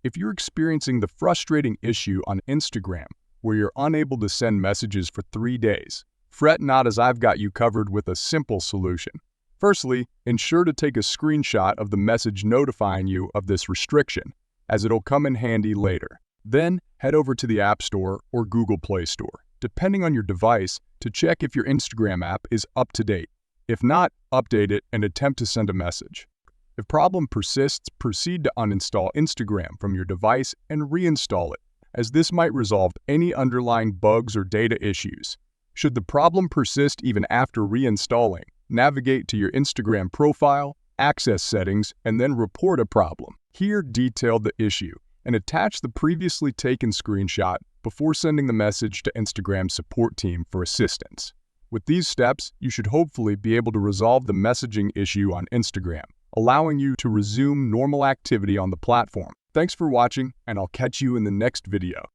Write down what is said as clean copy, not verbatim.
If you're experiencing the frustrating issue on Instagram where you're unable to send messages for 3 days, fret not, as I've got you covered with a simple solution. Firstly, ensure to take a screenshot of the message notifying you of this restriction, as it'll come in handy later. Then, head over to the App Store or Google Play Store, depending on your device, to check if your Instagram app is up to date. If not, update it and attempt to send a message. If problem persists, proceed to uninstall Instagram from your device and reinstall it, as this might resolve any underlying bugs or data issues. Should the problem persist even after reinstalling, navigate to your Instagram profile, access settings, and then report a problem. Here, detail the issue and attach the previously taken screenshot before sending the message to Instagram's support team for assistance. With these steps, you should hopefully be able to resolve the messaging issue on Instagram, allowing you to resume normal activity on the platform. Thanks for watching, and I'll catch you in the next video.